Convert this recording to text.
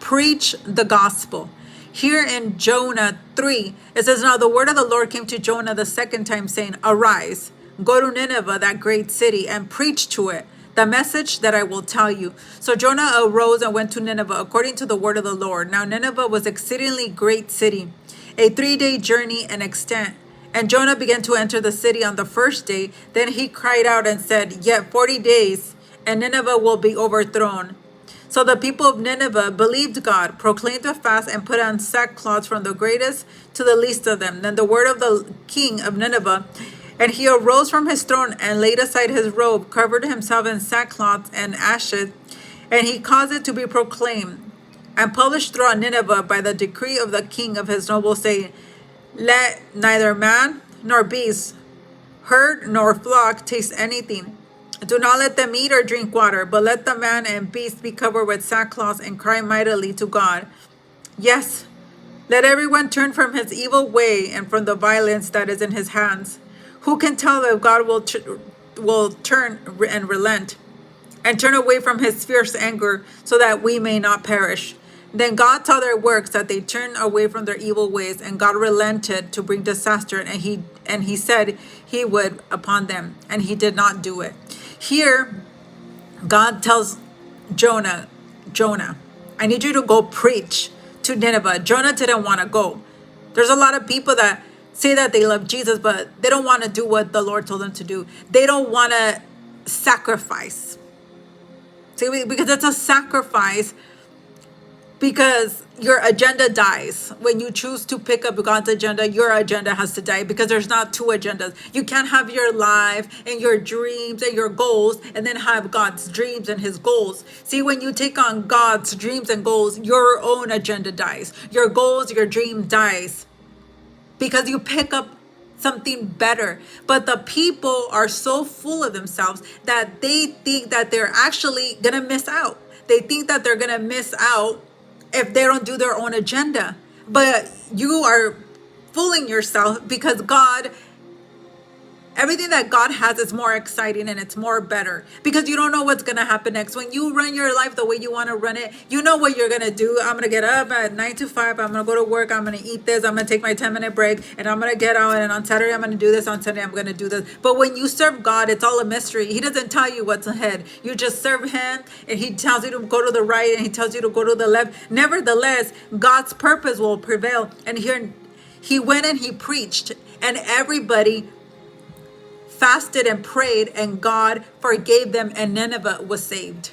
preach the gospel. Here in Jonah 3, it says, now the word of the Lord came to Jonah the second time, saying, arise, go to Nineveh, that great city, and preach to it the message that I will tell you. So Jonah arose and went to Nineveh according to the word of the Lord. Now Nineveh was exceedingly great city, a 3-day journey in extent. And Jonah began to enter the city on the first day. Then he cried out and said, yet 40 days, and Nineveh will be overthrown. So the people of Nineveh believed God, proclaimed a fast, and put on sackcloth from the greatest to the least of them. Then the word of the king of Nineveh, and he arose from his throne and laid aside his robe, covered himself in sackcloth and ashes, and he caused it to be proclaimed and published throughout Nineveh by the decree of the king of his nobles, saying, let neither man nor beast, herd nor flock taste anything. Do not let them eat or drink water, but let the man and beast be covered with sackcloth and cry mightily to God. Yes, let everyone turn from his evil way and from the violence that is in his hands. Who can tell if God will turn and relent and turn away from his fierce anger so that we may not perish? Then God saw their works, that they turned away from their evil ways, and God relented to bring disaster, and he said he would upon them, and he did not do it. Here, God tells Jonah, I need you to go preach to Nineveh. Jonah didn't want to go. There's a lot of people that say that they love Jesus, but they don't want to do what the Lord told them to do. They don't want to sacrifice. See, because it's a sacrifice, because your agenda dies. When you choose to pick up God's agenda, your agenda has to die, because there's not two agendas. You can't have your life and your dreams and your goals and then have God's dreams and his goals. See, when you take on God's dreams and goals, your own agenda dies. Your goals, your dream dies, because you pick up something better. But the people are so full of themselves that they think that they're actually gonna miss out. They think that they're gonna miss out if they don't do their own agenda. But you are fooling yourself, because everything that God has is more exciting and it's more better, because you don't know what's going to happen next. When you run your life the way you want to run it, you know what you're going to do. I'm going to get up at 9 to 5. I'm going to go to work. I'm going to eat this. I'm going to take my 10-minute break, and I'm going to get out. And on Saturday, I'm going to do this. On Sunday, I'm going to do this. But when you serve God, it's all a mystery. He doesn't tell you what's ahead. You just serve him, and he tells you to go to the right, and he tells you to go to the left. Nevertheless, God's purpose will prevail. And here he went and he preached, and everybody fasted and prayed, and God forgave them, and Nineveh was saved.